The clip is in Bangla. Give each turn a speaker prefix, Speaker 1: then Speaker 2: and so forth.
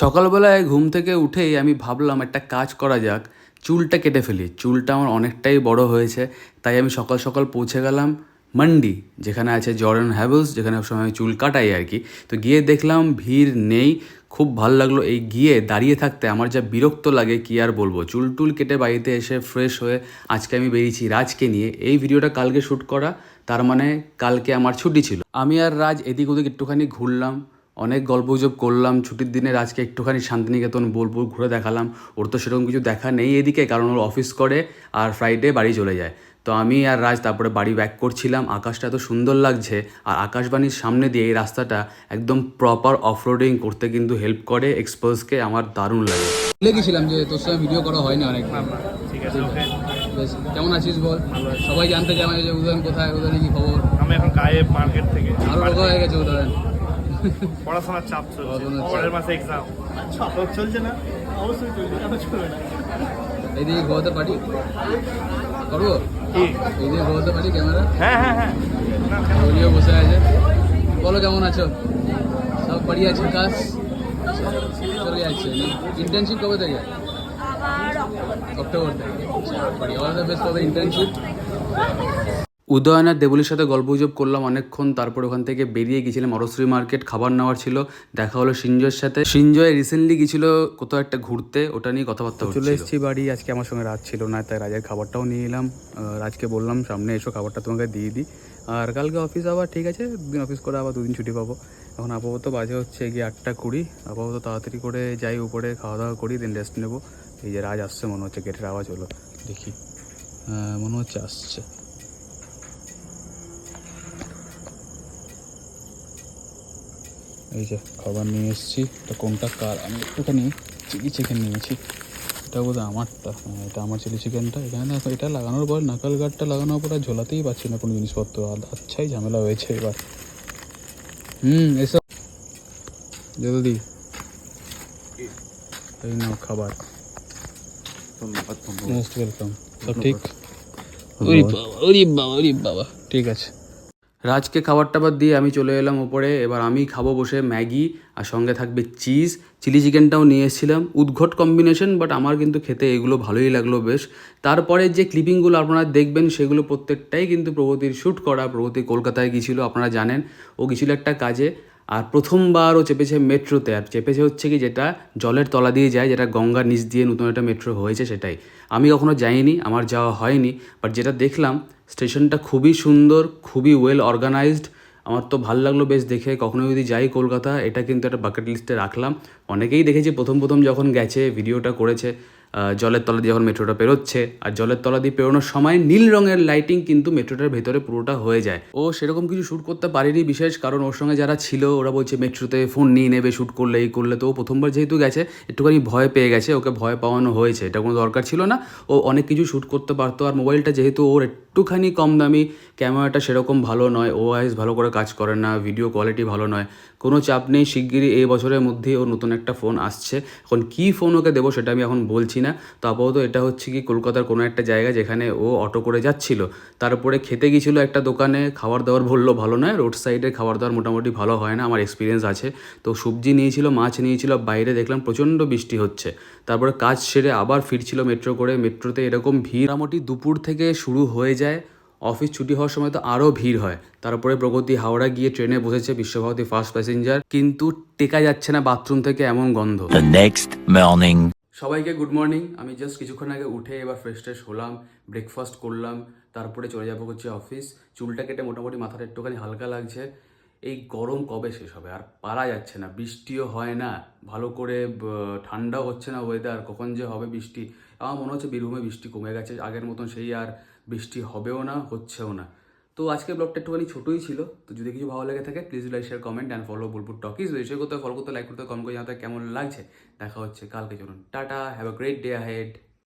Speaker 1: সকালবেলায় ঘুম থেকে উঠেই আমি ভাবলাম একটা কাজ করা যাক, চুলটা কেটে ফেলি। চুলটা আমার অনেকটাই বড় হয়েছে, তাই আমি সকাল সকাল পৌঁছে গেলাম মান্ডি, যেখানে আছে জর্ডন হ্যাভেলস, যেখানে সময় আমি চুল কাটাই আর কি। তো গিয়ে দেখলাম ভিড় নেই, খুব ভালো লাগলো। এই গিয়ে দাঁড়িয়ে থাকতে আমার যা বিরক্ত লাগে কি আর বলবো। চুল টুল কেটে বাড়িতে এসে ফ্রেশ হয়ে আজকে আমি বেরিয়েছি রাজকে নিয়ে। এই ভিডিওটা কালকে শ্যুট করা, তার মানে কালকে আমার ছুটি ছিল। আমি আর রাজ এদিক ওদিক একটুখানি ঘুরলাম, অনেক গল্পগুজব করলাম। ছুটির দিনে রাজকে একটুখানি শান্তিনিকেতন বোলপুর ঘুরে দেখালাম। ওর তো সেরকম কিছু দেখা নেই এদিকে, কারণ ওর অফিস করে আর ফ্রাইডে বাড়ি চলে যায়। তো আমি আর রাজ তারপরে বাড়ি ব্যাক করছিলাম। আকাশটা এত সুন্দর লাগছে, আর আকাশবাণীর সামনে দিয়ে এই রাস্তাটা একদম প্রপার অফরোডিং করতে কিন্তু হেল্প করে এক্সপার্টসকে। আমার দারুণ লাগে। ভুলে গেছিলাম যে তোর সঙ্গে ভিডিও করা হয়নি অনেক।
Speaker 2: ঠিক আছে, ওকে।
Speaker 1: বেশ, কেমন আছিস বল? সবাই জানতে চায় যে উদয়ন কোথায়, উদয়নের কি খবর?
Speaker 2: আমি এখন গায়ে মার্কেট থেকে
Speaker 1: আরো রোগা হয়ে গেছে উদয়ন।
Speaker 2: পড়াশোনার চাপ চলছে,
Speaker 1: পড়াশোনার চাপ।
Speaker 2: পরের মাসে এক্সাম। তোর চলছে না? অবশ্যই চলছে, কেন চলবে না?
Speaker 1: এইদিকে ঘোরাতে পারি, করবো
Speaker 2: কি?
Speaker 1: এইদিকে ঘোরাতে পারি ক্যামেরা।
Speaker 2: হ্যাঁ হ্যাঁ হ্যাঁ, না, কেন?
Speaker 1: ওলিও বসে আছে। বলো কেমন আছো? সব বাড়ি আছে, কাজ চলে যাচ্ছে। ইন্টার্নশিপ কবে থেকে? অক্টোবর থেকে। বাড়ি all the best for the internship. Udayan আর দেবলির সাথে গল্পগুজব করলাম অনেকক্ষণ, তারপর ওখান থেকে বেরিয়ে গেছিলাম অরশ্রী মার্কেট, খাবার নেওয়ার ছিল। দেখা হলো সিনজয়ের সাথে। সিনজয় রিসেন্টলি গেছিল কোথাও একটা ঘুরতে, ওটা নিয়ে কথাবার্তা হচ্ছিল। চলে এসেছি বাড়ি। আজকে আমার সঙ্গে রাজ ছিল না, তাই রাজের খাবারটাও নিয়ে এলাম। রাজকে বললাম সামনে এসো, খাবারটা তোমাকে দিয়ে দিই। আর কালকে অফিস আবার, ঠিক আছে, দুদিন অফিস করে আবার দুদিন ছুটি পাবো। এখন আপাতত বাজে হচ্ছে গিয়ে 8:20। আপাতত তাড়াতাড়ি করে যাই উপরে, খাওয়া দাওয়া করি, দেন রেস্ট নেবো। এই যে রাজ আসছে মনে হচ্ছে, গেটের আওয়াজ হলো, দেখি। মনে হচ্ছে আসছে। এই যে খাবার নিয়ে এসেছি। এটা কোনটা কার? আমি একটুখানি চিলি চিকেন নিয়েছি। এটা বোধহয় আমারটা। হ্যাঁ, এটা আমার চিলি চিকেনটা। এখানে দেখো, এটা লাগানোর পর, নাকাল গার্ডটা লাগানোর পর আর ঝোলাতেই পারছি না কোনো জিনিসপত্র। আচ্ছাই ঝামেলা হয়েছে এবার। এসব জলদি এই নাও খাবার। Most welcome. সব ঠিক? ওরে বাবা, ওরে বাবা, ওরে বাবা, ঠিক আছে। রাজকে খাবার টাবার দিয়ে আমি চলে এলাম উপরে। এবার আমি খাবো বসে ম্যাগি, আর সঙ্গে থাকবে চিজ। চিলি চিকেনটাও নিয়ে এসেছিলাম, উদ্ঘট কম্বিনেশন, বাট আমার কিন্তু খেতে এগুলো ভালোই লাগলো বেশ। তারপরে যে ক্লিপিংগুলো আপনারা দেখবেন সেগুলো প্রত্যেকটাই কিন্তু প্রগতির শ্যুট করা। প্রগতি কলকাতায় গিয়েছিল, আপনারা জানেন। ও গিয়েছিল একটা কাজে, আর প্রথমবার ও চেপেছে মেট্রোতে। আর চেপেছে হচ্ছে কি, যেটা জলের তলা দিয়ে যায়, যেটা গঙ্গার নিচ দিয়ে নতুন একটা মেট্রো হয়েছে সেটাই। আমি কখনো যাইনি, আমার যাওয়া হয়নি, বাট যেটা দেখলাম স্টেশনটা খুবই সুন্দর, খুবই ওয়েল অর্গানাইজড। আমার তো ভালো লাগলো বেশ দেখে। কখনো যদি যাই কলকাতা, এটা কিন্তু একটা বাকেট লিস্টে রাখলাম। অনেকেই দেখেছি প্রথম প্রথম যখন গেছে ভিডিওটা করেছে, জলের তলা দিয়ে যখন মেট্রোটা পেরোচ্ছে, আর জলের তলা দিয়ে পেরোনোর সময় নীল রঙের লাইটিং কিন্তু মেট্রোটার ভেতরে পুরোটা হয়ে যায়। ও সেরকম কিছু শ্যুট করতে পারেনি বিশেষ, কারণ ওর সঙ্গে যারা ছিল ওরা বলছে মেট্রোতে ফোন নিয়ে নেবে শ্যুট করলে, এই করলে। তো ও প্রথমবার যেহেতু গেছে একটুখানি ভয় পেয়ে গেছে, ওকে ভয় পাওয়ানো হয়েছে। এটা কোনো দরকার ছিল না, ও অনেক কিছু শ্যুট করতে পারতো। আর মোবাইলটা যেহেতু ওর একটুখানি কম দামি, ক্যামেরাটা সেরকম ভালো নয়, ওআইএস ভালো করে কাজ করে না, ভিডিও কোয়ালিটি ভালো নয়। কোনো চাপ নেই, শিগগিরই এই বছরের মধ্যেই ওর নতুন একটা ফোন আসছে। এখন কী ফোন ওকে দেবো সেটা আমি এখন বলছি না। তো আপাতত এটা হচ্ছে কি কলকাতার কোনো একটা জায়গা, যেখানে ও অটো করে যাচ্ছিল। তারপরে খেতে গিয়েছিলো একটা দোকানে, খাবার দাবার বললো ভালো নয়। রোড সাইডের খাবার দাবার মোটামুটি ভালো হয় না, আমার এক্সপিরিয়েন্স আছে। তো সবজি নিয়েছিল, মাছ নিয়েছিল। বাইরে দেখলাম প্রচণ্ড বৃষ্টি হচ্ছে। তারপরে কাজ সেরে আবার ফিরছিল মেট্রো করে। মেট্রোতে এরকম ভিড় মোটামুটি দুপুর থেকে শুরু হয়ে যায়, অফিস ছুটি হওয়ার সময় তো আরও ভিড় হয়। তারপরে প্রগতি হাওড়া গিয়ে ট্রেনে বসেছে, বিশ্বভারতী ফার্স্ট প্যাসেঞ্জার, কিন্তু টেকা যাচ্ছে না বাথরুম থেকে এমন গন্ধ। সবাইকে গুড মর্নিং। আমি জাস্ট কিছুক্ষণ আগে উঠে এবার ফ্রেশ ট্রেশ হলাম, ব্রেকফাস্ট করলাম, তারপরে চলে যাবো হচ্ছে অফিস। চুলটা কেটে মোটামুটি মাথাটা একটুখানি হালকা লাগছে। এই গরম কবে শেষ হবে? আর পারা যাচ্ছে না, বৃষ্টিও হয় না ভালো করে, ঠান্ডাও হচ্ছে না ওয়েদার। কখন যে হবে বৃষ্টি, আমার মনে হচ্ছে বীরভূমে বৃষ্টি কমে গেছে আগের মতন, সেই আর বৃষ্টি হবেও না, হচ্ছেও না। তো আজকের ব্লগটা একটুখানি ছোটোই ছিল। তো যদি কিছু ভালো লেগে থাকে please like share comment and follow Bolpur talkies. Share করতে, ফলো করতে, লাইক করতে, কমেন্ট করে জানাতে কেমন লাগছে। দেখা হচ্ছে কালকে। চলুন tata, have a great day ahead.